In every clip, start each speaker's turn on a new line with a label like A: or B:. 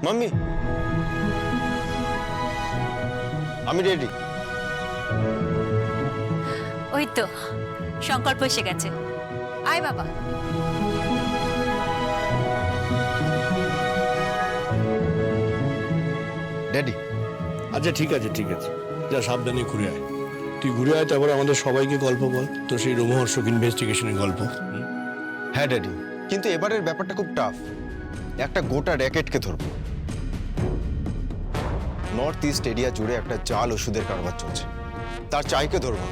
A: Mummy, আমি ready.
B: ওই তো সংকল্প এসে গেছে। আয় বাবা।
A: ড্যাডি।
C: আচ্ছা ঠিক আছে ঠিক আছে, যা সাবধানে ঘুরে আয়। তুই ঘুরে আয়, তারপর আমাদের সবাইকে গল্প বল, তো সেই রোমহর্ষক ইনভেস্টিগেশনের গল্প।
A: হ্যাঁ ড্যাডি, কিন্তু এবারের ব্যাপারটা খুব টাফ। একটা গোটা র্যাকেটকে ধরবো। নর্থ ইস্ট এরিয়া জুড়ে একটা জাল ওষুধের কারবার চলছে, তার চাইকে ধরবো।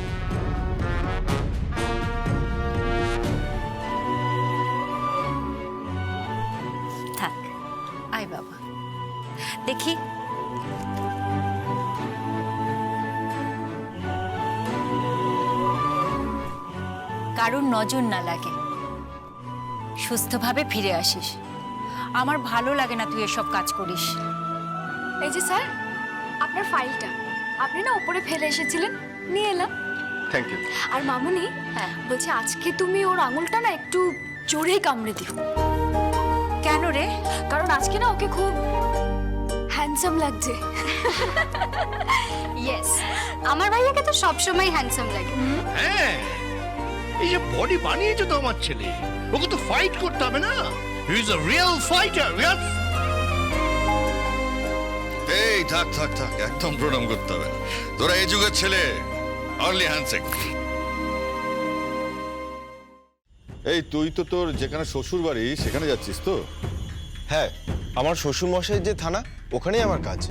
B: থাক, আয় বাবা দেখি। কারোর নজর না লাগে, সুস্থভাবে ফিরে আসিস। আমার ভালো লাগে না তুই এসব কাজ করিস।
D: এই যে স্যার, আপনার ফাইলটা আপনি না উপরে ফেলে এসেছিলেন, নিয়ে এলাম।
A: Thank you.
D: আর মামুনি বলছে আজকে তুমি ওর আঙুলটা না একটু জোরে কামড়ে দিও।
B: কেন রে?
D: কারণ আজকে না ওকে খুব হ্যান্ডসাম লাগছে।
E: ইয়েস, আমার ভাইয়াকে তো সবসময় হ্যান্ডসাম লাগে।
C: হ্যাঁ, এই যে বডি বানিয়েছে তো আমার ছেলে, ওকে তো ফাইট করতে হবে না। He is a real fighter. Yes.
F: এই থাক থাক থাক, একদম প্রণাম করতে হবে না। তোরা এই যুগের ছেলে, অনলি হ্যান্ডশেক। এই তুই তো তোর যেখানে শ্বশুর বাড়ি সেখানে যাচ্ছিস তো?
A: হ্যাঁ, আমার শ্বশুর মশাই যে থানা, ওখানেই আমার কাজ।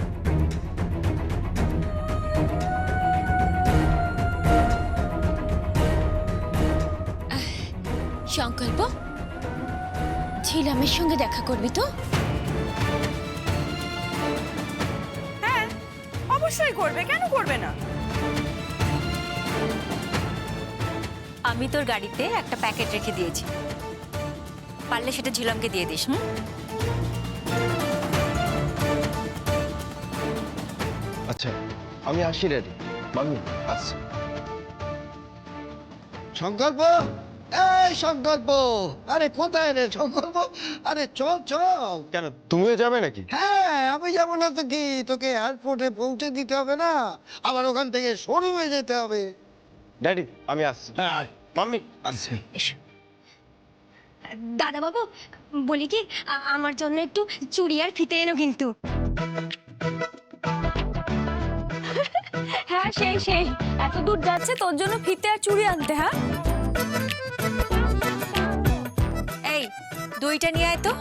E: সংকল্প, ঝিলামের সঙ্গে দেখা করবি তো?
G: হ্যাঁ, অবশ্যই করবে, কেন করবে না?
B: আমি তোর গাড়িতে একটা প্যাকেট রেখে দিয়েছি, পারলে সেটা ঝিলামকে দিয়ে দিস।
A: আচ্ছা, আমি আসি ড্যাডি। মাম্মি আসছি।
H: সংকল্প, এই সংকল্প, আরে কোথায় রে সংকল্প? আরে চল চল।
A: কেন, তুমিও যাবে নাকি?
H: হ্যাঁ, আমি যাবো না তো কি, তোকে এয়ারপোর্টে পৌঁছে দিতে হবে না? আবার ওখান থেকে শোরুমে যেতে হবে।
A: ড্যাডি, আমি আসছি।
H: হ্যাঁ,
A: মাম্মি আসছি।
E: দাদা বাবু, বলি কি, আমার জন্য একটু চুড়ি আর ফিতে এনো কিন্তু।
D: হ্যাঁ, সেই সেই এত দূর যাচ্ছে তোর জন্য ফিতে আর চুড়ি আনতে। হ্যাঁ,
B: এই দুইটা নিয়ে আয় তো।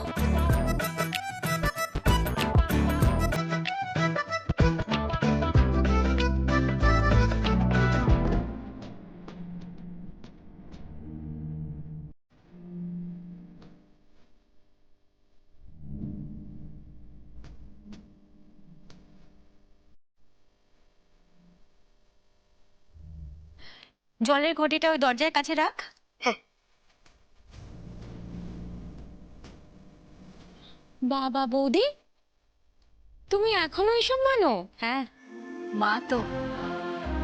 B: জলের ঘটিটা ওই দরজার কাছে রাখ।
E: বাবা বৌদি, তুমি এখনো এসব মানো?
B: হ্যাঁ মা তো,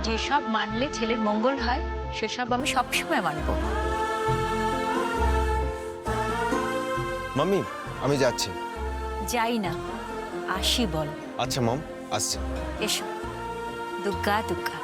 B: যেসব মানলে ছেলের মঙ্গল হয় সেসব আমি সবসময় মানব।
A: মাম্মি, আমি যাচ্ছি।
B: যাই না, আসি বল।
A: আচ্ছা মম, আসছি।
B: এসো। দুগ্গা দুগ্গা।